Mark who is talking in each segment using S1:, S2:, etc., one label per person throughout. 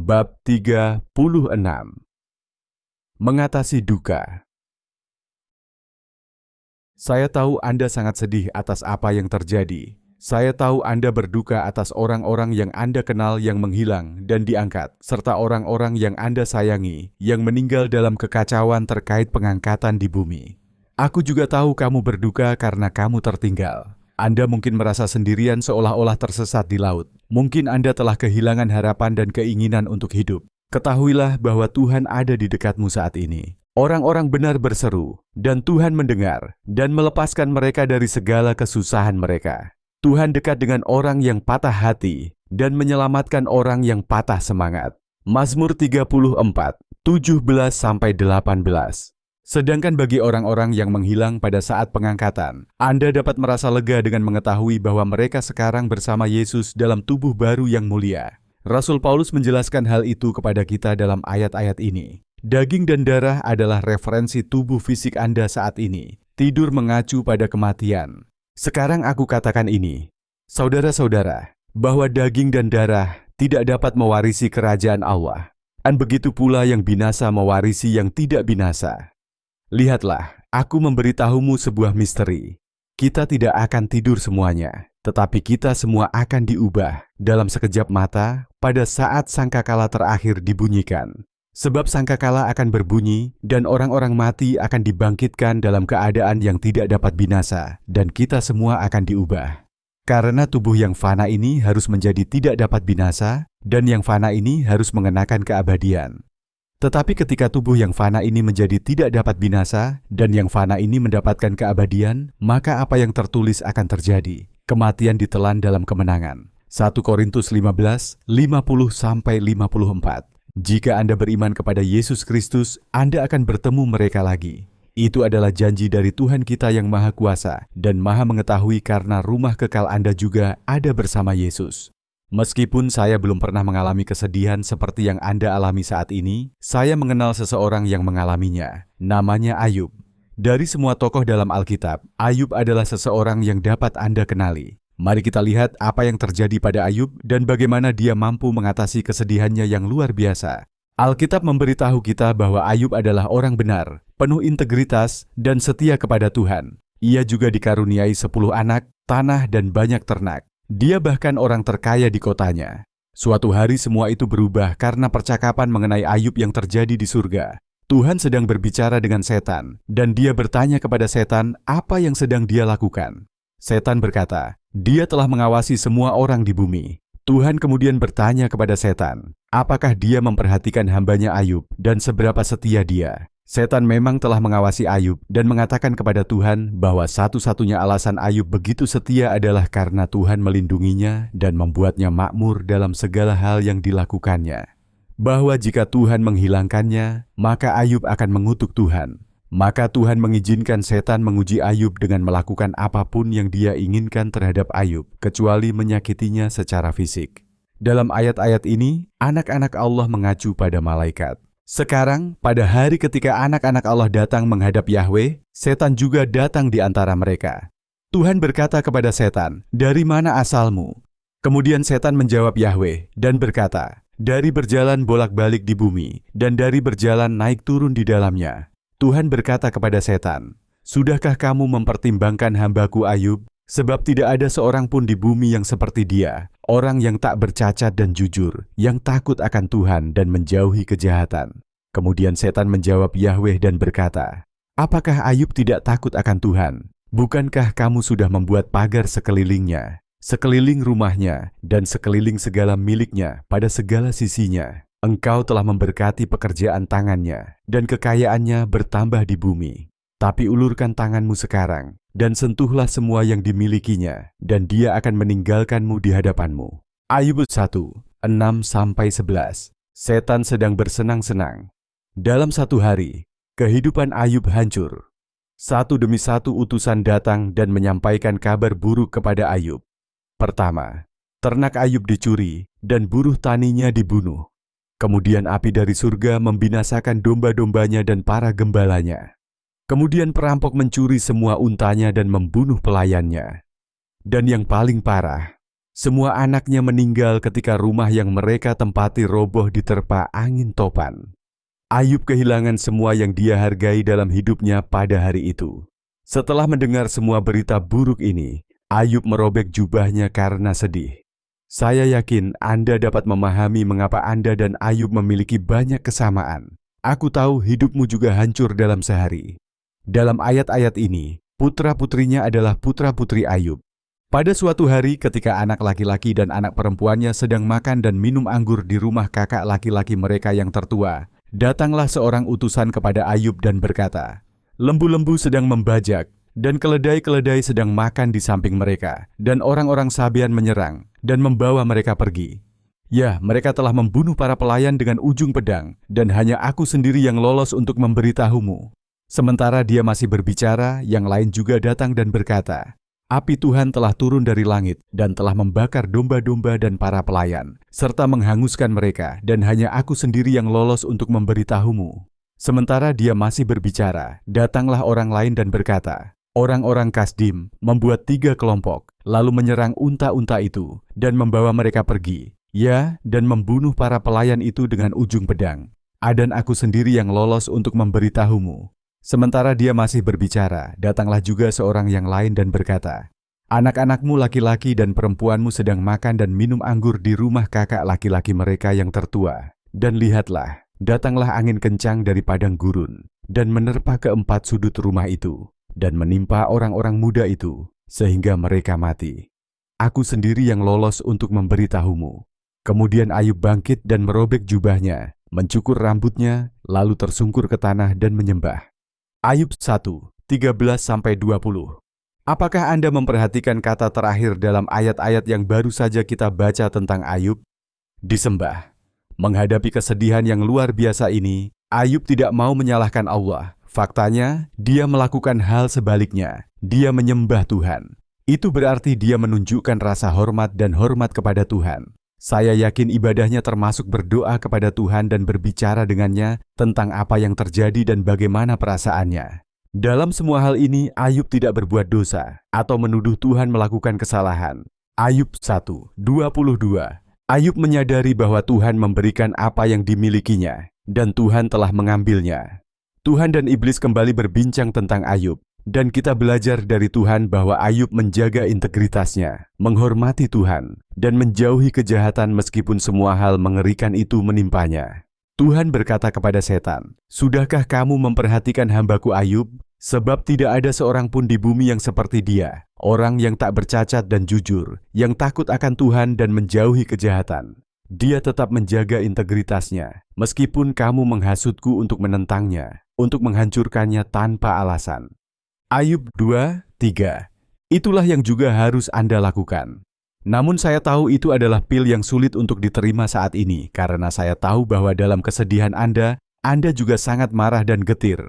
S1: Bab 36. Mengatasi duka. Saya tahu Anda sangat sedih atas apa yang terjadi. Saya tahu Anda berduka atas orang-orang yang Anda kenal yang menghilang dan diangkat, serta orang-orang yang Anda sayangi yang meninggal dalam kekacauan terkait pengangkatan di bumi. Aku juga tahu kamu berduka karena kamu tertinggal. Anda mungkin merasa sendirian seolah-olah tersesat di laut. Mungkin Anda telah kehilangan harapan dan keinginan untuk hidup. Ketahuilah bahwa Tuhan ada di dekatmu saat ini. Orang-orang benar berseru, dan Tuhan mendengar dan melepaskan mereka dari segala kesusahan mereka. Tuhan dekat dengan orang yang patah hati dan menyelamatkan orang yang patah semangat. Mazmur 34, 17-18. Sedangkan bagi orang-orang yang menghilang pada saat pengangkatan, Anda dapat merasa lega dengan mengetahui bahwa mereka sekarang bersama Yesus dalam tubuh baru yang mulia. Rasul Paulus menjelaskan hal itu kepada kita dalam ayat-ayat ini. Daging dan darah adalah referensi tubuh fisik Anda saat ini. Tidur mengacu pada kematian. Sekarang aku katakan ini, saudara-saudara, bahwa daging dan darah tidak dapat mewarisi kerajaan Allah. Dan begitu pula yang binasa mewarisi yang tidak binasa. Lihatlah, aku memberitahumu sebuah misteri. Kita tidak akan tidur semuanya, tetapi kita semua akan diubah dalam sekejap mata pada saat sangkakala terakhir dibunyikan. Sebab sangkakala akan berbunyi dan orang-orang mati akan dibangkitkan dalam keadaan yang tidak dapat binasa dan kita semua akan diubah. Karena tubuh yang fana ini harus menjadi tidak dapat binasa dan yang fana ini harus mengenakan keabadian. Tetapi ketika tubuh yang fana ini menjadi tidak dapat binasa dan yang fana ini mendapatkan keabadian, maka apa yang tertulis akan terjadi? Kematian ditelan dalam kemenangan. 1 Korintus 15, 50-54. Jika Anda beriman kepada Yesus Kristus, Anda akan bertemu mereka lagi. Itu adalah janji dari Tuhan kita yang Maha Kuasa dan Maha Mengetahui karena rumah kekal Anda juga ada bersama Yesus. Meskipun saya belum pernah mengalami kesedihan seperti yang Anda alami saat ini, saya mengenal seseorang yang mengalaminya. Namanya Ayub. Dari semua tokoh dalam Alkitab, Ayub adalah seseorang yang dapat Anda kenali. Mari kita lihat apa yang terjadi pada Ayub dan bagaimana dia mampu mengatasi kesedihannya yang luar biasa. Alkitab memberitahu kita bahwa Ayub adalah orang benar, penuh integritas, dan setia kepada Tuhan. Ia juga dikaruniai 10 anak, tanah, dan banyak ternak. Dia bahkan orang terkaya di kotanya. Suatu hari semua itu berubah karena percakapan mengenai Ayub yang terjadi di surga. Tuhan sedang berbicara dengan setan, dan dia bertanya kepada setan apa yang sedang dia lakukan. Setan berkata, dia telah mengawasi semua orang di bumi. Tuhan kemudian bertanya kepada setan, apakah dia memperhatikan hambanya Ayub dan seberapa setia dia? Setan memang telah mengawasi Ayub dan mengatakan kepada Tuhan bahwa satu-satunya alasan Ayub begitu setia adalah karena Tuhan melindunginya dan membuatnya makmur dalam segala hal yang dilakukannya. Bahwa jika Tuhan menghilangkannya, maka Ayub akan mengutuk Tuhan. Maka Tuhan mengizinkan setan menguji Ayub dengan melakukan apapun yang dia inginkan terhadap Ayub, kecuali menyakitinya secara fisik. Dalam ayat-ayat ini, anak-anak Allah mengacu pada malaikat. Sekarang, pada hari ketika anak-anak Allah datang menghadap Yahweh, setan juga datang di antara mereka. Tuhan berkata kepada setan, "Dari mana asalmu?" Kemudian setan menjawab Yahweh dan berkata, "Dari berjalan bolak-balik di bumi, dan dari berjalan naik turun di dalamnya." Tuhan berkata kepada setan, "Sudahkah kamu mempertimbangkan hambaku Ayub? Sebab tidak ada seorang pun di bumi yang seperti dia, orang yang tak bercacat dan jujur, yang takut akan Tuhan dan menjauhi kejahatan." Kemudian setan menjawab Yahweh dan berkata, "Apakah Ayub tidak takut akan Tuhan? Bukankah kamu sudah membuat pagar sekelilingnya, sekeliling rumahnya, dan sekeliling segala miliknya pada segala sisinya? Engkau telah memberkati pekerjaan tangannya, dan kekayaannya bertambah di bumi. Tapi ulurkan tanganmu sekarang, dan sentuhlah semua yang dimilikinya, dan dia akan meninggalkanmu di hadapanmu." Ayub 1, 6-11. Setan sedang bersenang-senang. Dalam satu hari, kehidupan Ayub hancur. Satu demi satu utusan datang dan menyampaikan kabar buruk kepada Ayub. Pertama, ternak Ayub dicuri, dan buruh taninya dibunuh. Kemudian api dari surga membinasakan domba-dombanya dan para gembalanya. Kemudian perampok mencuri semua untanya dan membunuh pelayannya. Dan yang paling parah, Semua anaknya meninggal ketika rumah yang mereka tempati roboh diterpa angin topan. Ayub kehilangan semua yang dia hargai dalam hidupnya pada hari itu. Setelah mendengar semua berita buruk ini, Ayub merobek jubahnya karena sedih. Saya yakin Anda dapat memahami mengapa Anda dan Ayub memiliki banyak kesamaan. Aku tahu hidupmu juga hancur dalam sehari. Dalam ayat-ayat ini, putra-putrinya adalah putra-putri Ayub. Pada suatu hari ketika anak laki-laki dan anak perempuannya sedang makan dan minum anggur di rumah kakak laki-laki mereka yang tertua, datanglah seorang utusan kepada Ayub dan berkata, "Lembu-lembu sedang membajak, dan keledai-keledai sedang makan di samping mereka, dan orang-orang Sabean menyerang, dan membawa mereka pergi. Ya, mereka telah membunuh para pelayan dengan ujung pedang, dan hanya aku sendiri yang lolos untuk memberitahumu." Sementara dia masih berbicara, yang lain juga datang dan berkata, "Api Tuhan telah turun dari langit dan telah membakar domba-domba dan para pelayan, serta menghanguskan mereka, dan hanya aku sendiri yang lolos untuk memberitahumu." Sementara dia masih berbicara, datanglah orang lain dan berkata, "Orang-orang Kasdim membuat 3 kelompok, lalu menyerang unta-unta itu, dan membawa mereka pergi, ya, dan membunuh para pelayan itu dengan ujung pedang. Dan aku sendiri yang lolos untuk memberitahumu." Sementara dia masih berbicara, datanglah juga seorang yang lain dan berkata, "Anak-anakmu laki-laki dan perempuanmu sedang makan dan minum anggur di rumah kakak laki-laki mereka yang tertua. Dan lihatlah, datanglah angin kencang dari padang gurun, dan menerpa keempat sudut rumah itu, dan menimpa orang-orang muda itu, sehingga mereka mati. Aku sendiri yang lolos untuk memberitahumu." Kemudian Ayub bangkit dan merobek jubahnya, mencukur rambutnya, lalu tersungkur ke tanah dan menyembah. Ayub 1, 13-20. Apakah Anda memperhatikan kata terakhir dalam ayat-ayat yang baru saja kita baca tentang Ayub? Disembah. Menghadapi kesedihan yang luar biasa ini, Ayub tidak mau menyalahkan Allah. Faktanya, dia melakukan hal sebaliknya. Dia menyembah Tuhan. Itu berarti dia menunjukkan rasa hormat dan hormat kepada Tuhan. Saya yakin ibadahnya termasuk berdoa kepada Tuhan dan berbicara dengannya tentang apa yang terjadi dan bagaimana perasaannya. Dalam semua hal ini, Ayub tidak berbuat dosa atau menuduh Tuhan melakukan kesalahan. Ayub 1, 22. Ayub menyadari bahwa Tuhan memberikan apa yang dimilikinya, dan Tuhan telah mengambilnya. Tuhan dan iblis kembali berbincang tentang Ayub. Dan kita belajar dari Tuhan bahwa Ayub menjaga integritasnya, menghormati Tuhan, dan menjauhi kejahatan meskipun semua hal mengerikan itu menimpanya. Tuhan berkata kepada setan, "Sudahkah kamu memperhatikan hambaku Ayub? Sebab tidak ada seorang pun di bumi yang seperti dia, orang yang tak bercacat dan jujur, yang takut akan Tuhan dan menjauhi kejahatan. Dia tetap menjaga integritasnya, meskipun kamu menghasutku untuk menentangnya, untuk menghancurkannya tanpa alasan." Ayub 2, 3. Itulah yang juga harus Anda lakukan. Namun saya tahu itu adalah pil yang sulit untuk diterima saat ini, karena saya tahu bahwa dalam kesedihan Anda juga sangat marah dan getir.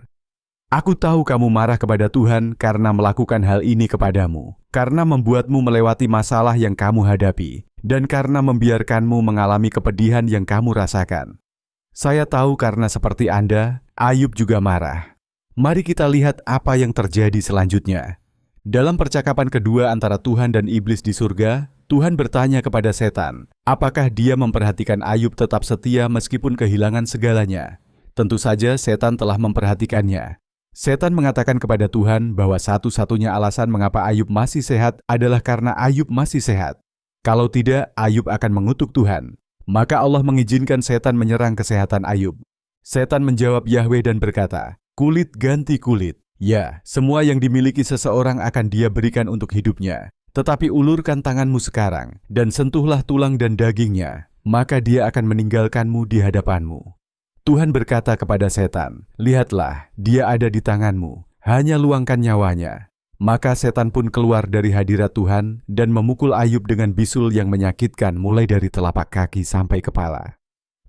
S1: Aku tahu kamu marah kepada Tuhan karena melakukan hal ini kepadamu, karena membuatmu melewati masalah yang kamu hadapi, dan karena membiarkanmu mengalami kepedihan yang kamu rasakan. Saya tahu karena seperti Anda, Ayub juga marah. Mari kita lihat apa yang terjadi selanjutnya. Dalam percakapan kedua antara Tuhan dan iblis di surga, Tuhan bertanya kepada setan, apakah dia memperhatikan Ayub tetap setia meskipun kehilangan segalanya? Tentu saja setan telah memperhatikannya. Setan mengatakan kepada Tuhan bahwa satu-satunya alasan mengapa Ayub masih sehat adalah karena Ayub masih sehat. Kalau tidak, Ayub akan mengutuk Tuhan. Maka Allah mengizinkan setan menyerang kesehatan Ayub. Setan menjawab Yahweh dan berkata, "Kulit ganti kulit. Ya, semua yang dimiliki seseorang akan dia berikan untuk hidupnya. Tetapi ulurkan tanganmu sekarang, dan sentuhlah tulang dan dagingnya, maka dia akan meninggalkanmu di hadapanmu." Tuhan berkata kepada setan, "Lihatlah, dia ada di tanganmu, hanya luangkan nyawanya." Maka setan pun keluar dari hadirat Tuhan dan memukul Ayub dengan bisul yang menyakitkan mulai dari telapak kaki sampai kepala.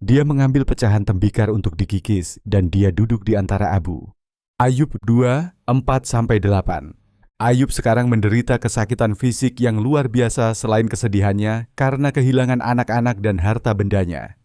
S1: Dia mengambil pecahan tembikar untuk dikikis, dan dia duduk di antara abu. Ayub 2, 4-8. Ayub sekarang menderita kesakitan fisik yang luar biasa selain kesedihannya karena kehilangan anak-anak dan harta bendanya.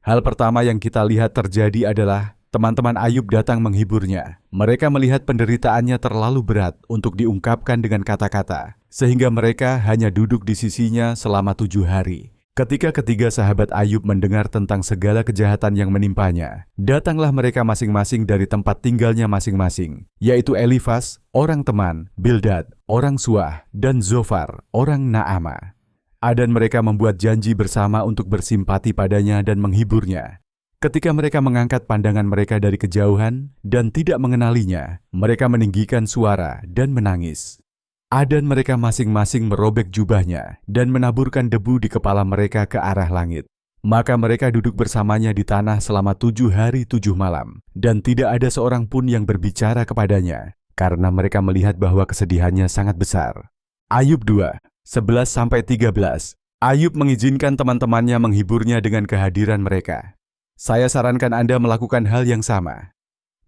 S1: Hal pertama yang kita lihat terjadi adalah teman-teman Ayub datang menghiburnya. Mereka melihat penderitaannya terlalu berat untuk diungkapkan dengan kata-kata. sehingga mereka hanya duduk di sisinya selama 7 hari. Ketika ketiga sahabat Ayub mendengar tentang segala kejahatan yang menimpanya, datanglah mereka masing-masing dari tempat tinggalnya masing-masing, yaitu Elifas, orang teman, Bildad, orang Suah, dan Zofar, orang Naama. Dan mereka membuat janji bersama untuk bersimpati padanya dan menghiburnya. Ketika mereka mengangkat pandangan mereka dari kejauhan dan tidak mengenalinya, mereka meninggikan suara dan menangis. Dan mereka masing-masing merobek jubahnya dan menaburkan debu di kepala mereka ke arah langit. Maka mereka duduk bersamanya di tanah selama 7 hari 7 malam, dan tidak ada seorang pun yang berbicara kepadanya, karena mereka melihat bahwa kesedihannya sangat besar. Ayub 2, 11-13. Ayub mengizinkan teman-temannya menghiburnya dengan kehadiran mereka. Saya sarankan Anda melakukan hal yang sama.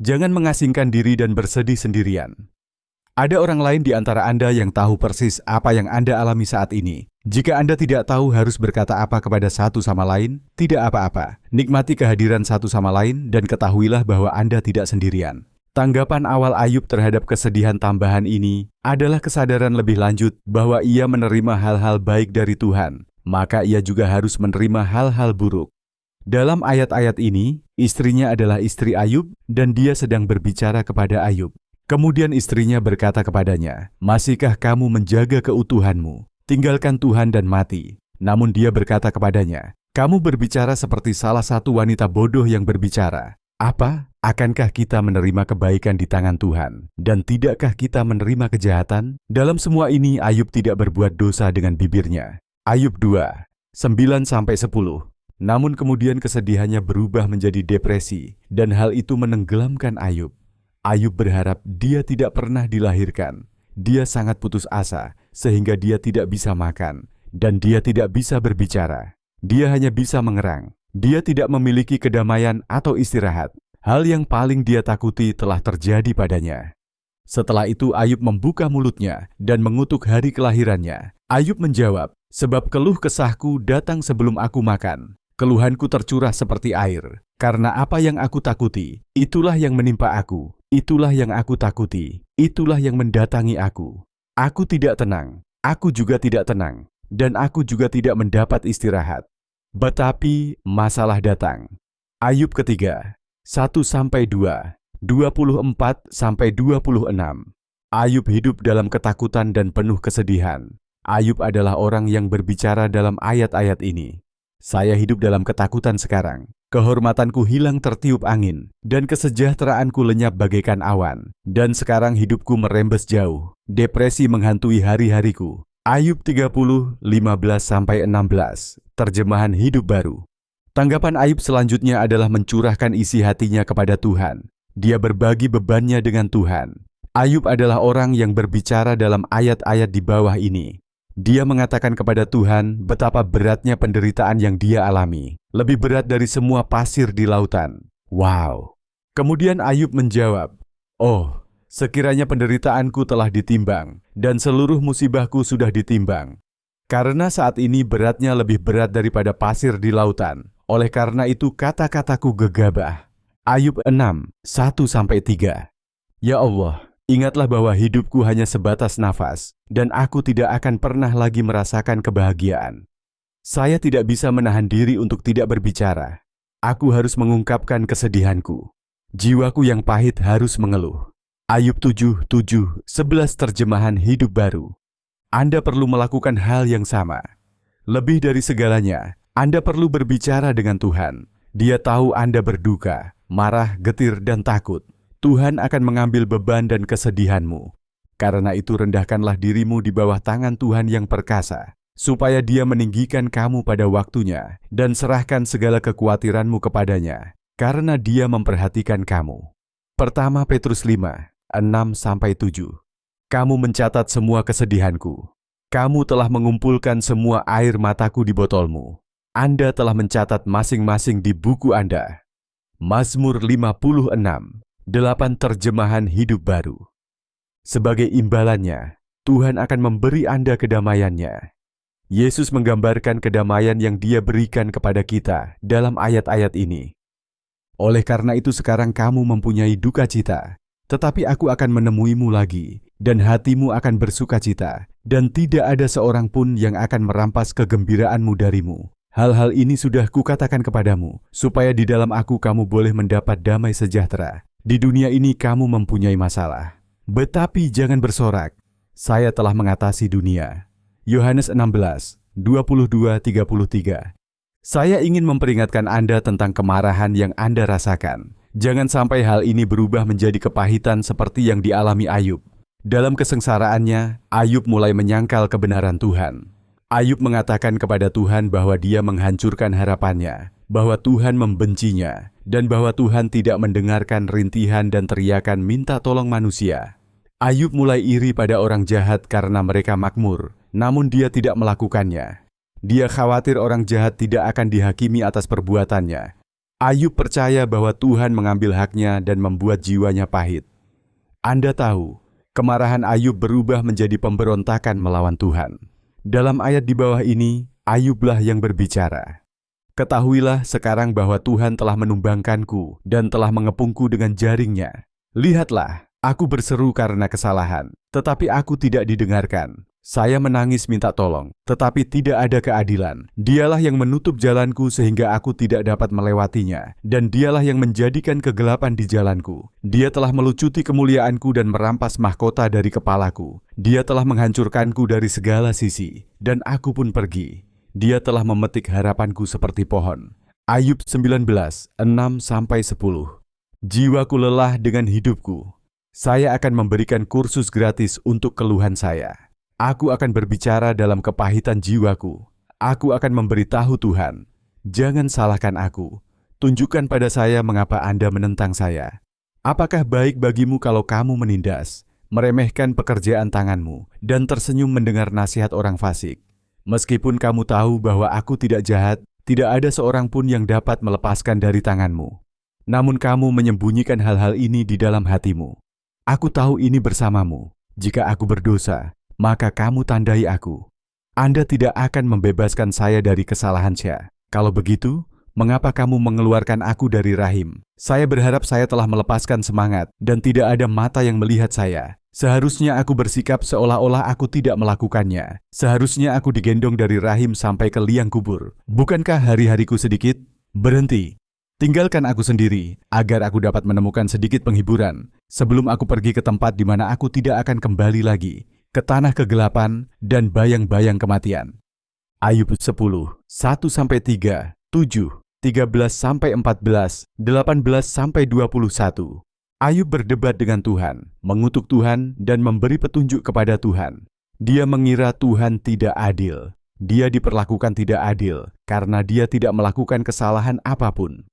S1: Jangan mengasingkan diri dan bersedih sendirian. Ada orang lain di antara Anda yang tahu persis apa yang Anda alami saat ini. Jika Anda tidak tahu harus berkata apa kepada satu sama lain, tidak apa-apa. Nikmati kehadiran satu sama lain dan ketahuilah bahwa Anda tidak sendirian. Tanggapan awal Ayub terhadap kesedihan tambahan ini adalah kesadaran lebih lanjut bahwa ia menerima hal-hal baik dari Tuhan, maka ia juga harus menerima hal-hal buruk. Dalam ayat-ayat ini, istrinya adalah istri Ayub dan dia sedang berbicara kepada Ayub. Kemudian istrinya berkata kepadanya, "Masihkah kamu menjaga keutuhanmu? Tinggalkan Tuhan dan mati." Namun dia berkata kepadanya, "Kamu berbicara seperti salah satu wanita bodoh yang berbicara. Apa? Akankah kita menerima kebaikan di tangan Tuhan? Dan tidakkah kita menerima kejahatan?" Dalam semua ini Ayub tidak berbuat dosa dengan bibirnya. Ayub 2, 9-10. Namun kemudian kesedihannya berubah menjadi depresi, dan hal itu menenggelamkan Ayub. Ayub berharap dia tidak pernah dilahirkan. Dia sangat putus asa, sehingga dia tidak bisa makan, dan dia tidak bisa berbicara. Dia hanya bisa mengerang. Dia tidak memiliki kedamaian atau istirahat. Hal yang paling dia takuti telah terjadi padanya. Setelah itu Ayub membuka mulutnya dan mengutuk hari kelahirannya. Ayub menjawab, "Sebab keluh kesahku datang sebelum aku makan. Keluhanku tercurah seperti air. Karena apa yang aku takuti, itulah yang menimpa aku. Itulah yang aku takuti. Itulah yang mendatangi aku. Aku tidak tenang. Aku juga tidak tenang. Dan aku juga tidak mendapat istirahat. Betapi masalah datang." Ayub ketiga, 1-2, 24-26. Ayub hidup dalam ketakutan dan penuh kesedihan. Ayub adalah orang yang berbicara dalam ayat-ayat ini. "Saya hidup dalam ketakutan sekarang. Kehormatanku hilang tertiup angin, dan kesejahteraanku lenyap bagaikan awan. Dan sekarang hidupku merembes jauh. Depresi menghantui hari-hariku." Ayub 30, 15-16. Terjemahan Hidup Baru. Tanggapan Ayub selanjutnya adalah mencurahkan isi hatinya kepada Tuhan. Dia berbagi bebannya dengan Tuhan. Ayub adalah orang yang berbicara dalam ayat-ayat di bawah ini. Dia mengatakan kepada Tuhan betapa beratnya penderitaan yang dia alami. Lebih berat dari semua pasir di lautan. Wow. Kemudian Ayub menjawab, "Oh, sekiranya penderitaanku telah ditimbang, dan seluruh musibahku sudah ditimbang. Karena saat ini beratnya lebih berat daripada pasir di lautan. Oleh karena itu kata-kataku gegabah." Ayub 6, 1-3. Ya Allah, ingatlah bahwa hidupku hanya sebatas nafas, dan aku tidak akan pernah lagi merasakan kebahagiaan. Saya tidak bisa menahan diri untuk tidak berbicara. Aku harus mengungkapkan kesedihanku. Jiwaku yang pahit harus mengeluh. Ayub 7, 7-11 terjemahan Hidup Baru. Anda perlu melakukan hal yang sama. Lebih dari segalanya, Anda perlu berbicara dengan Tuhan. Dia tahu Anda berduka, marah, getir, dan takut. Tuhan akan mengambil beban dan kesedihanmu. Karena itu rendahkanlah dirimu di bawah tangan Tuhan yang perkasa, supaya Dia meninggikan kamu pada waktunya, dan serahkan segala kekhawatiranmu kepadanya, karena Dia memperhatikan kamu. Pertama Petrus 5, 6-7. Kamu mencatat semua kesedihanku. Kamu telah mengumpulkan semua air mataku di botolmu. Anda telah mencatat masing-masing di buku Anda. Mazmur 56, 8 terjemahan Hidup Baru. Sebagai imbalannya, Tuhan akan memberi Anda kedamaiannya. Yesus menggambarkan kedamaian yang Dia berikan kepada kita dalam ayat-ayat ini. Oleh karena itu sekarang kamu mempunyai duka cita. tetapi aku akan menemuimu lagi, dan hatimu akan bersukacita, dan tidak ada seorang pun yang akan merampas kegembiraanmu darimu. Hal-hal ini sudah kukatakan kepadamu, supaya di dalam aku kamu boleh mendapat damai sejahtera. Di dunia ini kamu mempunyai masalah. Tetapi jangan bersorak, saya telah mengatasi dunia. Yohanes 16, 22-33. Saya ingin memperingatkan Anda tentang kemarahan yang Anda rasakan. Jangan sampai hal ini berubah menjadi kepahitan seperti yang dialami Ayub. Dalam kesengsaraannya, Ayub mulai menyangkal kebenaran Tuhan. Ayub mengatakan kepada Tuhan bahwa dia menghancurkan harapannya, bahwa Tuhan membencinya, dan bahwa Tuhan tidak mendengarkan rintihan dan teriakan minta tolong manusia. Ayub mulai iri pada orang jahat karena mereka makmur, namun dia tidak melakukannya. Dia khawatir orang jahat tidak akan dihakimi atas perbuatannya. Ayub percaya bahwa Tuhan mengambil haknya dan membuat jiwanya pahit. Anda tahu, kemarahan Ayub berubah menjadi pemberontakan melawan Tuhan. Dalam ayat di bawah ini, Ayublah yang berbicara. Ketahuilah sekarang bahwa Tuhan telah menumbangkanku dan telah mengepungku dengan jaringnya. Lihatlah, aku berseru karena kesalahan, tetapi aku tidak didengarkan. Saya menangis minta tolong, tetapi tidak ada keadilan. Dialah yang menutup jalanku sehingga aku tidak dapat melewatinya, dan dialah yang menjadikan kegelapan di jalanku. Dia telah melucuti kemuliaanku dan merampas mahkota dari kepalaku. Dia telah menghancurkanku dari segala sisi, dan aku pun pergi. Dia telah memetik harapanku seperti pohon. Ayub 19, 6-10. Jiwaku lelah dengan hidupku. Saya akan memberikan kursus gratis untuk keluhan saya. Aku akan berbicara dalam kepahitan jiwaku. Aku akan memberitahu Tuhan, jangan salahkan aku. Tunjukkan pada saya mengapa Anda menentang saya. Apakah baik bagimu kalau kamu menindas, meremehkan pekerjaan tanganmu, dan tersenyum mendengar nasihat orang fasik? Meskipun kamu tahu bahwa aku tidak jahat, tidak ada seorang pun yang dapat melepaskan dari tanganmu. Namun kamu menyembunyikan hal-hal ini di dalam hatimu. Aku tahu ini bersamamu. Jika aku berdosa, maka kamu tandai aku. Anda tidak akan membebaskan saya dari kesalahan saya. Kalau begitu, mengapa kamu mengeluarkan aku dari rahim? Saya berharap saya telah melepaskan semangat dan tidak ada mata yang melihat saya. Seharusnya aku bersikap seolah-olah aku tidak melakukannya. Seharusnya aku digendong dari rahim sampai ke liang kubur. Bukankah hari-hariku sedikit? Berhenti. Tinggalkan aku sendiri, agar aku dapat menemukan sedikit penghiburan. Sebelum aku pergi ke tempat di mana aku tidak akan kembali lagi, ke tanah kegelapan dan bayang-bayang kematian. Ayub 10, 1-3, 7, 13-14, 18-21. Ayub berdebat dengan Tuhan, mengutuk Tuhan dan memberi petunjuk kepada Tuhan. Dia mengira Tuhan tidak adil. Dia diperlakukan tidak adil karena dia tidak melakukan kesalahan apapun.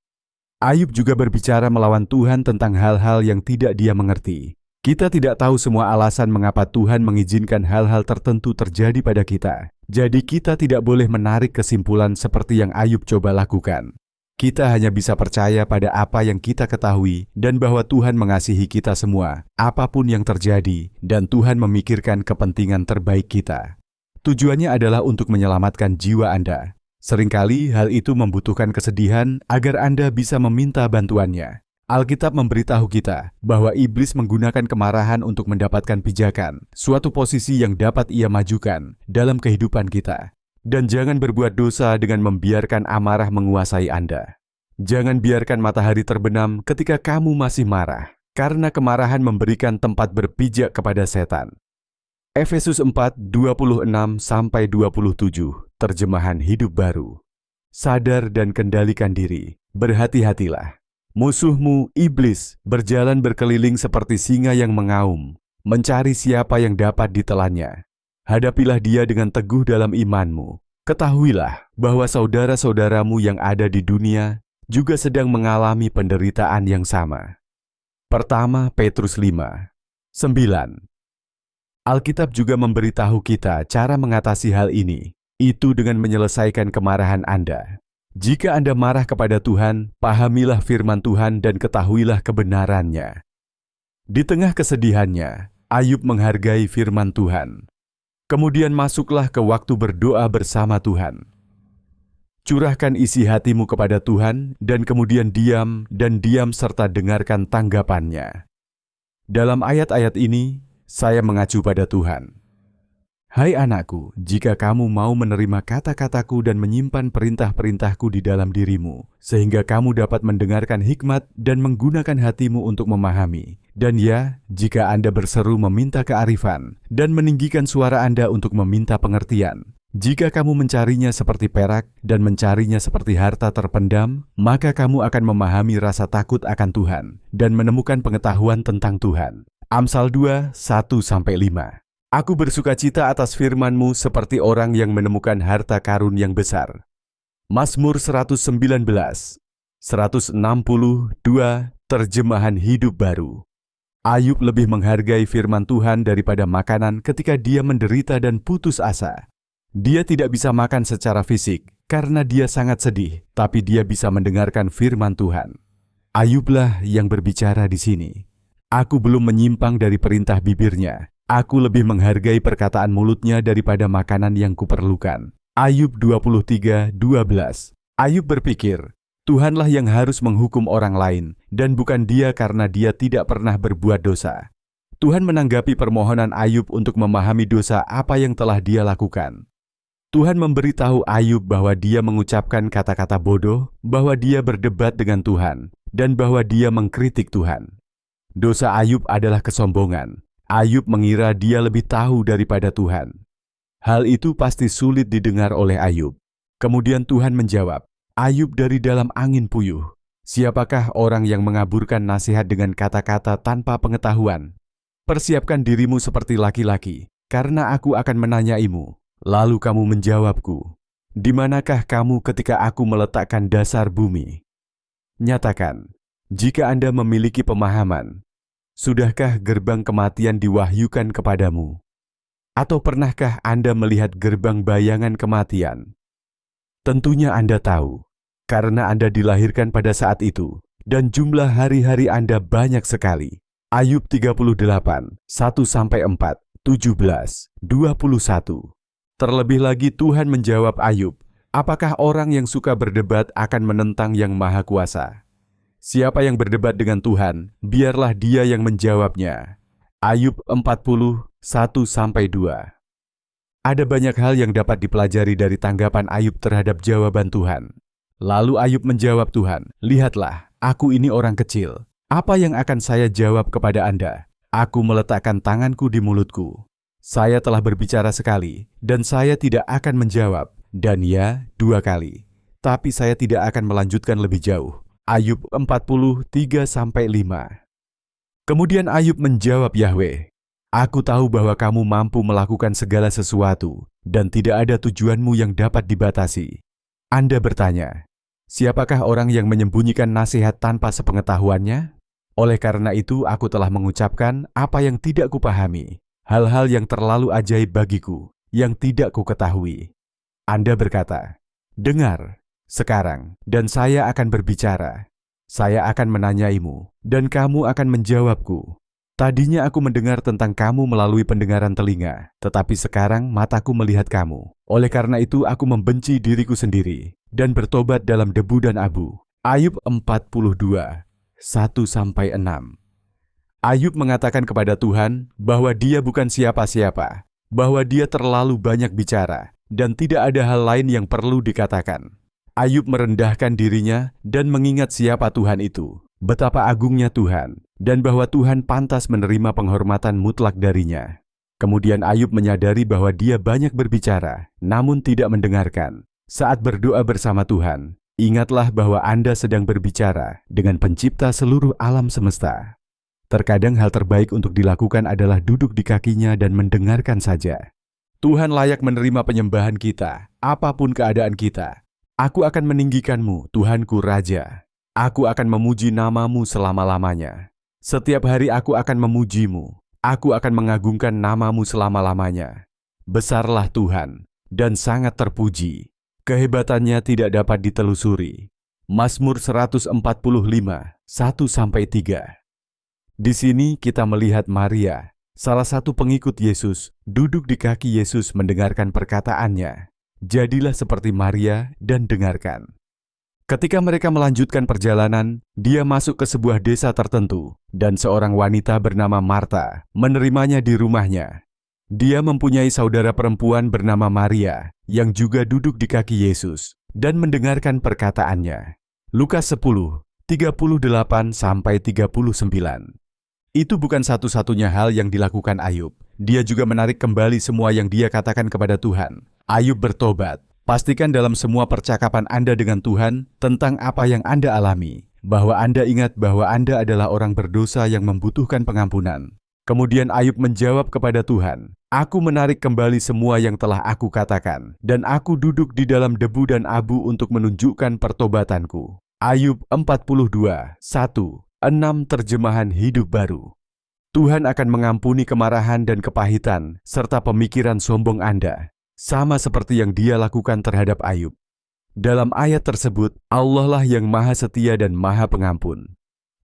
S1: Ayub juga berbicara melawan Tuhan tentang hal-hal yang tidak dia mengerti. Kita tidak tahu semua alasan mengapa Tuhan mengizinkan hal-hal tertentu terjadi pada kita. Jadi kita tidak boleh menarik kesimpulan seperti yang Ayub coba lakukan. Kita hanya bisa percaya pada apa yang kita ketahui dan bahwa Tuhan mengasihi kita semua, apapun yang terjadi, dan Tuhan memikirkan kepentingan terbaik kita. Tujuannya adalah untuk menyelamatkan jiwa Anda. Seringkali hal itu membutuhkan kesedihan agar Anda bisa meminta bantuannya. Alkitab memberitahu kita bahwa iblis menggunakan kemarahan untuk mendapatkan pijakan, suatu posisi yang dapat ia majukan dalam kehidupan kita. Dan jangan berbuat dosa dengan membiarkan amarah menguasai Anda. Jangan biarkan matahari terbenam ketika kamu masih marah, karena kemarahan memberikan tempat berpijak kepada setan. Efesus 4, 26-27, terjemahan Hidup Baru. Sadar dan kendalikan diri, berhati-hatilah. Musuhmu, iblis, berjalan berkeliling seperti singa yang mengaum, mencari siapa yang dapat ditelannya. Hadapilah dia dengan teguh dalam imanmu. Ketahuilah bahwa saudara-saudaramu yang ada di dunia juga sedang mengalami penderitaan yang sama. Pertama Petrus 5, 9. Alkitab juga memberitahu kita cara mengatasi hal ini, itu dengan menyelesaikan kemarahan Anda. Jika Anda marah kepada Tuhan, pahamilah firman Tuhan dan ketahuilah kebenarannya. Di tengah kesedihannya, Ayub menghargai firman Tuhan. Kemudian masuklah ke waktu berdoa bersama Tuhan. Curahkan isi hatimu kepada Tuhan dan kemudian diam serta dengarkan tanggapannya. Dalam ayat-ayat ini, saya mengacu pada Tuhan. Hai anakku, jika kamu mau menerima kata-kataku dan menyimpan perintah-perintahku di dalam dirimu, sehingga kamu dapat mendengarkan hikmat dan menggunakan hatimu untuk memahami. Dan ya, jika Anda berseru meminta kearifan dan meninggikan suara Anda untuk meminta pengertian, jika kamu mencarinya seperti perak dan mencarinya seperti harta terpendam, maka kamu akan memahami rasa takut akan Tuhan dan menemukan pengetahuan tentang Tuhan. Amsal 2, 1-5. Aku bersukacita atas firman-Mu seperti orang yang menemukan harta karun yang besar. Mazmur 119, 162, terjemahan hidup baru. Ayub lebih menghargai firman Tuhan daripada makanan ketika dia menderita dan putus asa. Dia tidak bisa makan secara fisik karena dia sangat sedih, tapi dia bisa mendengarkan firman Tuhan. Ayublah yang berbicara di sini. Aku belum menyimpang dari perintah bibirnya. Aku lebih menghargai perkataan mulutnya daripada makanan yang kuperlukan. Ayub 23:12. Ayub berpikir, Tuhanlah yang harus menghukum orang lain, dan bukan dia karena dia tidak pernah berbuat dosa. Tuhan menanggapi permohonan Ayub untuk memahami dosa apa yang telah dia lakukan. Tuhan memberitahu Ayub bahwa dia mengucapkan kata-kata bodoh, bahwa dia berdebat dengan Tuhan, dan bahwa dia mengkritik Tuhan. Dosa Ayub adalah kesombongan. Ayub mengira dia lebih tahu daripada Tuhan. Hal itu pasti sulit didengar oleh Ayub. Kemudian Tuhan menjawab, Ayub dari dalam angin puyuh. Siapakah orang yang mengaburkan nasihat dengan kata-kata tanpa pengetahuan? Persiapkan dirimu seperti laki-laki, karena aku akan menanyaimu. Lalu kamu menjawabku, di manakah kamu ketika aku meletakkan dasar bumi? Nyatakan, jika Anda memiliki pemahaman, sudahkah gerbang kematian diwahyukan kepadamu? Atau pernahkah Anda melihat gerbang bayangan kematian? Tentunya Anda tahu, karena Anda dilahirkan pada saat itu, dan jumlah hari-hari Anda banyak sekali. Ayub 38, 1-4, 17, 21. Terlebih lagi Tuhan menjawab Ayub, apakah orang yang suka berdebat akan menentang Yang Maha Kuasa? Siapa yang berdebat dengan Tuhan, biarlah dia yang menjawabnya. Ayub 40, 1-2. Ada banyak hal yang dapat dipelajari dari tanggapan Ayub terhadap jawaban Tuhan. Lalu Ayub menjawab Tuhan, lihatlah, aku ini orang kecil. Apa yang akan saya jawab kepada Anda? Aku meletakkan tanganku di mulutku. Saya telah berbicara sekali, dan saya tidak akan menjawab. Dan ya, 2 kali. Tapi saya tidak akan melanjutkan lebih jauh. Ayub 40, 3-5. Kemudian Ayub menjawab Yahweh, aku tahu bahwa kamu mampu melakukan segala sesuatu, dan tidak ada tujuanmu yang dapat dibatasi. Anda bertanya, siapakah orang yang menyembunyikan nasihat tanpa sepengetahuannya? Oleh karena itu aku telah mengucapkan apa yang tidak kupahami, hal-hal yang terlalu ajaib bagiku, yang tidak kuketahui. Anda berkata, dengar sekarang, dan saya akan berbicara. Saya akan menanyaimu, dan kamu akan menjawabku. Tadinya aku mendengar tentang kamu melalui pendengaran telinga, tetapi sekarang mataku melihat kamu. Oleh karena itu aku membenci diriku sendiri, dan bertobat dalam debu dan abu. Ayub 42, 1-6. Ayub mengatakan kepada Tuhan bahwa dia bukan siapa-siapa, bahwa dia terlalu banyak bicara, dan tidak ada hal lain yang perlu dikatakan. Ayub merendahkan dirinya dan mengingat siapa Tuhan itu, betapa agungnya Tuhan, dan bahwa Tuhan pantas menerima penghormatan mutlak darinya. Kemudian Ayub menyadari bahwa dia banyak berbicara, namun tidak mendengarkan. Saat berdoa bersama Tuhan, ingatlah bahwa Anda sedang berbicara dengan Pencipta seluruh alam semesta. Terkadang hal terbaik untuk dilakukan adalah duduk di kakinya dan mendengarkan saja. Tuhan layak menerima penyembahan kita, apapun keadaan kita. Aku akan meninggikanmu, Tuhanku Raja. Aku akan memuji namamu selama-lamanya. Setiap hari aku akan memujimu. Aku akan mengagungkan namamu selama-lamanya. Besarlah Tuhan, dan sangat terpuji. Kehebatannya tidak dapat ditelusuri. Mazmur 145, 1-3. Di sini kita melihat Maria, salah satu pengikut Yesus, duduk di kaki Yesus mendengarkan perkataannya. Jadilah seperti Maria dan dengarkan. Ketika mereka melanjutkan perjalanan, dia masuk ke sebuah desa tertentu, dan seorang wanita bernama Marta menerimanya di rumahnya. Dia mempunyai saudara perempuan bernama Maria, yang juga duduk di kaki Yesus, dan mendengarkan perkataannya. Lukas 10, 38-39. Itu bukan satu-satunya hal yang dilakukan Ayub. Dia juga menarik kembali semua yang dia katakan kepada Tuhan. Ayub bertobat. Pastikan dalam semua percakapan Anda dengan Tuhan tentang apa yang Anda alami, bahwa Anda ingat bahwa Anda adalah orang berdosa yang membutuhkan pengampunan. Kemudian Ayub menjawab kepada Tuhan, "Aku menarik kembali semua yang telah aku katakan, dan aku duduk di dalam debu dan abu untuk menunjukkan pertobatanku." Ayub 42, 1-6 terjemahan hidup baru. Tuhan akan mengampuni kemarahan dan kepahitan, serta pemikiran sombong Anda, sama seperti yang Dia lakukan terhadap Ayub. Dalam ayat tersebut, Allah lah yang Maha Setia dan Maha Pengampun.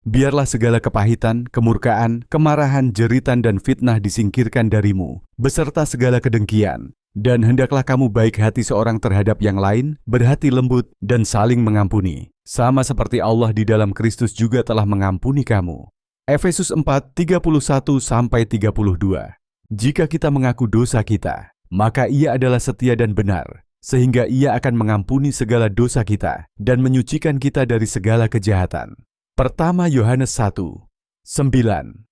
S1: Biarlah segala kepahitan, kemurkaan, kemarahan, jeritan, dan fitnah disingkirkan darimu, beserta segala kedengkian. Dan hendaklah kamu baik hati seorang terhadap yang lain, berhati lembut, dan saling mengampuni. Sama seperti Allah di dalam Kristus juga telah mengampuni kamu. Efesus 4, 31-32. Jika kita mengaku dosa kita, maka Ia adalah setia dan benar, sehingga Ia akan mengampuni segala dosa kita dan menyucikan kita dari segala kejahatan. Pertama Yohanes 1, 9.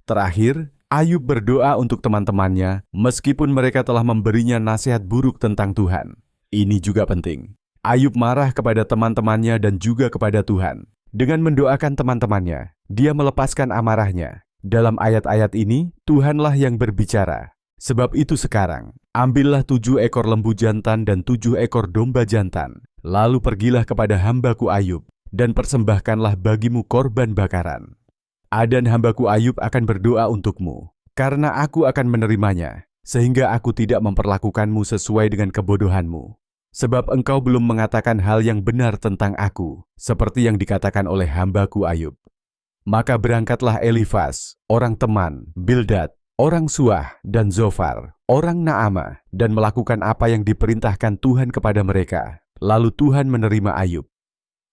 S1: Terakhir, Ayub berdoa untuk teman-temannya meskipun mereka telah memberinya nasihat buruk tentang Tuhan. Ini juga penting. Ayub marah kepada teman-temannya dan juga kepada Tuhan. Dengan mendoakan teman-temannya, dia melepaskan amarahnya. Dalam ayat-ayat ini, Tuhanlah yang berbicara. Sebab itu sekarang, ambillah 7 ekor lembu jantan dan 7 ekor domba jantan. Lalu pergilah kepada hambaku Ayub, dan persembahkanlah bagimu korban bakaran. Dan hambaku Ayub akan berdoa untukmu, karena aku akan menerimanya, sehingga aku tidak memperlakukanmu sesuai dengan kebodohanmu. Sebab engkau belum mengatakan hal yang benar tentang aku, seperti yang dikatakan oleh hambaku Ayub. Maka berangkatlah Elifas, orang teman, Bildad, orang Suah, dan Zofar, orang Naama, dan melakukan apa yang diperintahkan Tuhan kepada mereka. Lalu Tuhan menerima Ayub.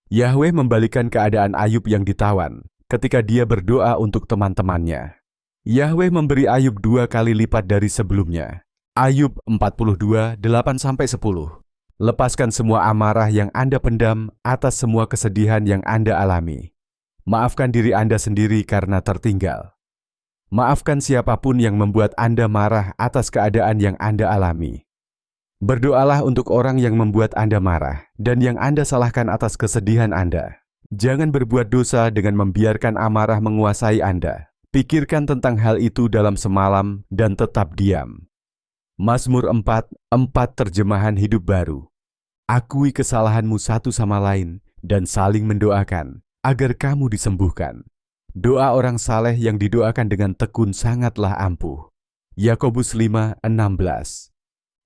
S1: Yahweh membalikan keadaan Ayub yang ditawan ketika dia berdoa untuk teman-temannya. Yahweh memberi Ayub 2 kali lipat dari sebelumnya. Ayub 42, 8-10. Lepaskan semua amarah yang Anda pendam atas semua kesedihan yang Anda alami. Maafkan diri Anda sendiri karena tertinggal. Maafkan siapapun yang membuat Anda marah atas keadaan yang Anda alami. Berdoalah untuk orang yang membuat Anda marah dan yang Anda salahkan atas kesedihan Anda. Jangan berbuat dosa dengan membiarkan amarah menguasai Anda. Pikirkan tentang hal itu dalam semalam dan tetap diam. Mazmur 4, 4 terjemahan hidup baru. Akui kesalahanmu satu sama lain dan saling mendoakan agar kamu disembuhkan. Doa orang saleh yang didoakan dengan tekun sangatlah ampuh. Yakobus 5, 16.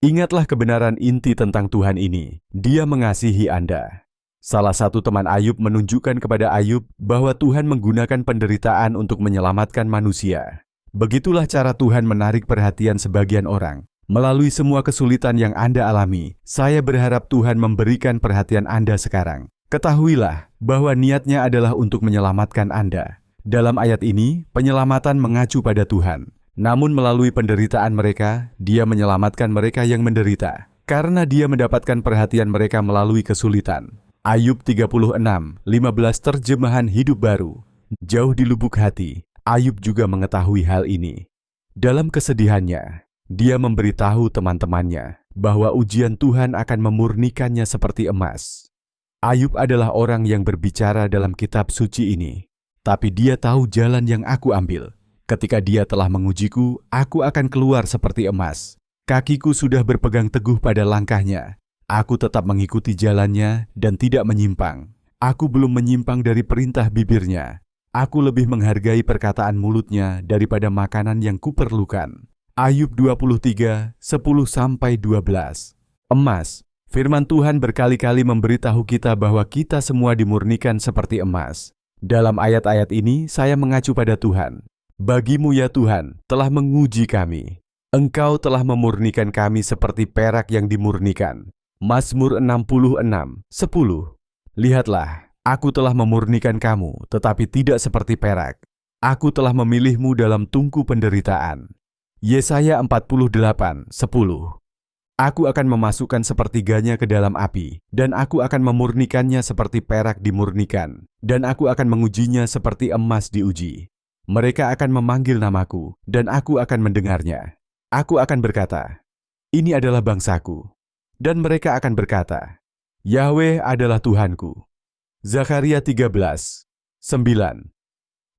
S1: Ingatlah kebenaran inti tentang Tuhan ini. Dia mengasihi Anda. Salah satu teman Ayub menunjukkan kepada Ayub bahwa Tuhan menggunakan penderitaan untuk menyelamatkan manusia. Begitulah cara Tuhan menarik perhatian sebagian orang. Melalui semua kesulitan yang Anda alami, saya berharap Tuhan memberikan perhatian Anda sekarang. Ketahuilah bahwa niatnya adalah untuk menyelamatkan Anda. Dalam ayat ini, penyelamatan mengacu pada Tuhan. Namun melalui penderitaan mereka, Dia menyelamatkan mereka yang menderita. Karena Dia mendapatkan perhatian mereka melalui kesulitan. Ayub 36, 15 terjemahan hidup baru. Jauh di lubuk hati, Ayub juga mengetahui hal ini. Dalam kesedihannya, dia memberitahu teman-temannya bahwa ujian Tuhan akan memurnikannya seperti emas. Ayub adalah orang yang berbicara dalam kitab suci ini. Tapi dia tahu jalan yang aku ambil. Ketika dia telah mengujiku, aku akan keluar seperti emas. Kakiku sudah berpegang teguh pada langkahnya. Aku tetap mengikuti jalannya dan tidak menyimpang. Aku belum menyimpang dari perintah bibirnya. Aku lebih menghargai perkataan mulutnya daripada makanan yang kuperlukan. Ayub 23, 10-12. Emas. Firman Tuhan berkali-kali memberitahu kita bahwa kita semua dimurnikan seperti emas. Dalam ayat-ayat ini, saya mengacu pada Tuhan. Bagimu ya Tuhan, telah menguji kami. Engkau telah memurnikan kami seperti perak yang dimurnikan. Mazmur 66, 10. Lihatlah, aku telah memurnikan kamu, tetapi tidak seperti perak. Aku telah memilihmu dalam tungku penderitaan. Yesaya 48:10. Aku akan memasukkan sepertiganya ke dalam api, dan aku akan memurnikannya seperti perak dimurnikan, dan aku akan mengujinya seperti emas diuji. Mereka akan memanggil namaku, dan aku akan mendengarnya. Aku akan berkata, "Ini adalah bangsaku." Dan mereka akan berkata, "Yahweh adalah Tuhanku." Zakaria 13:9.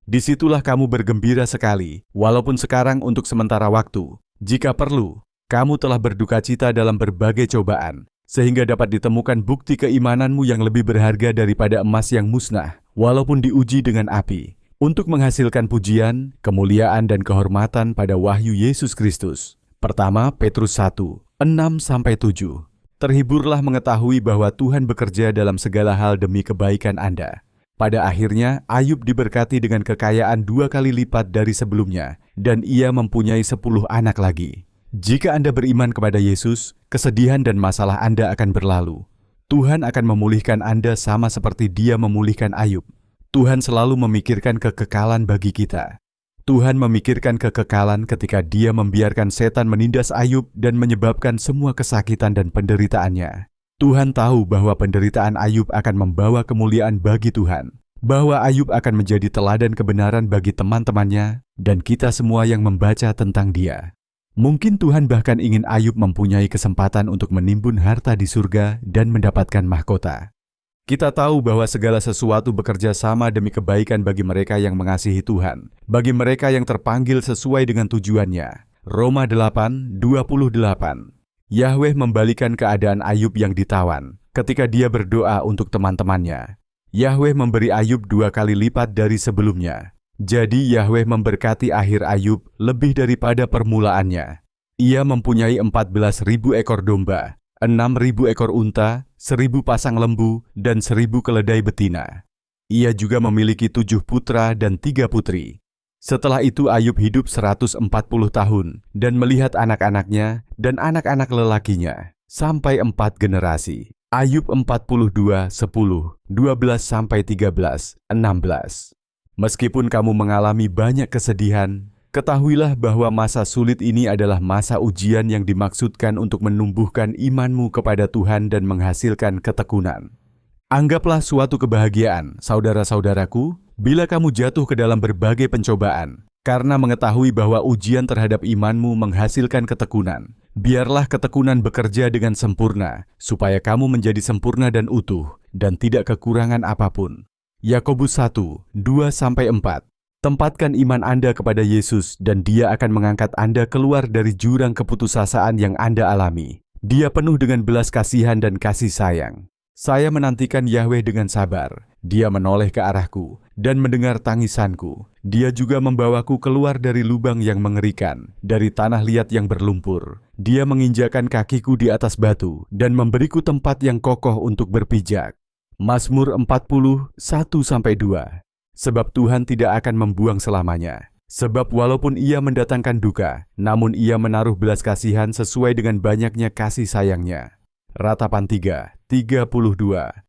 S1: Disitulah kamu bergembira sekali, walaupun sekarang untuk sementara waktu. Jika perlu, kamu telah berduka cita dalam berbagai cobaan, sehingga dapat ditemukan bukti keimananmu yang lebih berharga daripada emas yang musnah, walaupun diuji dengan api, untuk menghasilkan pujian, kemuliaan, dan kehormatan pada wahyu Yesus Kristus. Pertama Petrus 1:6-7. Terhiburlah mengetahui bahwa Tuhan bekerja dalam segala hal demi kebaikan Anda. Pada akhirnya, Ayub diberkati dengan kekayaan 2 kali lipat dari sebelumnya, dan ia mempunyai 10 anak lagi. Jika Anda beriman kepada Yesus, kesedihan dan masalah Anda akan berlalu. Tuhan akan memulihkan Anda sama seperti Dia memulihkan Ayub. Tuhan selalu memikirkan kekekalan bagi kita. Tuhan memikirkan kekekalan ketika Dia membiarkan setan menindas Ayub dan menyebabkan semua kesakitan dan penderitaannya. Tuhan tahu bahwa penderitaan Ayub akan membawa kemuliaan bagi Tuhan, bahwa Ayub akan menjadi teladan kebenaran bagi teman-temannya dan kita semua yang membaca tentang dia. Mungkin Tuhan bahkan ingin Ayub mempunyai kesempatan untuk menimbun harta di surga dan mendapatkan mahkota. Kita tahu bahwa segala sesuatu bekerja sama demi kebaikan bagi mereka yang mengasihi Tuhan, bagi mereka yang terpanggil sesuai dengan tujuannya. Roma 8:28. Yahweh membalikan keadaan Ayub yang ditawan ketika dia berdoa untuk teman-temannya. Yahweh memberi Ayub 2 kali lipat dari sebelumnya. Jadi Yahweh memberkati akhir Ayub lebih daripada permulaannya. Ia mempunyai 14.000 ekor domba, 6.000 ekor unta, 1.000 pasang lembu, dan 1.000 keledai betina. Ia juga memiliki 7 putra dan 3 putri. Setelah itu Ayub hidup 140 tahun dan melihat anak-anaknya dan anak-anak lelakinya sampai 4 generasi. Ayub 42:10-12-13-16. Meskipun kamu mengalami banyak kesedihan, ketahuilah bahwa masa sulit ini adalah masa ujian yang dimaksudkan untuk menumbuhkan imanmu kepada Tuhan dan menghasilkan ketekunan. Anggaplah suatu kebahagiaan, saudara-saudaraku, bila kamu jatuh ke dalam berbagai pencobaan, karena mengetahui bahwa ujian terhadap imanmu menghasilkan ketekunan. Biarlah ketekunan bekerja dengan sempurna, supaya kamu menjadi sempurna dan utuh, dan tidak kekurangan apapun. Yakobus 1:2-4. Tempatkan iman Anda kepada Yesus dan Dia akan mengangkat Anda keluar dari jurang keputusasaan yang Anda alami. Dia penuh dengan belas kasihan dan kasih sayang. Saya menantikan Yahweh dengan sabar. Dia menoleh ke arahku dan mendengar tangisanku. Dia juga membawaku keluar dari lubang yang mengerikan, dari tanah liat yang berlumpur. Dia menginjakkan kakiku di atas batu dan memberiku tempat yang kokoh untuk berpijak. Mazmur 40:1-2. Sebab Tuhan tidak akan membuang selamanya. Sebab walaupun Ia mendatangkan duka, namun Ia menaruh belas kasihan sesuai dengan banyaknya kasih sayangnya. Ratapan 3:32.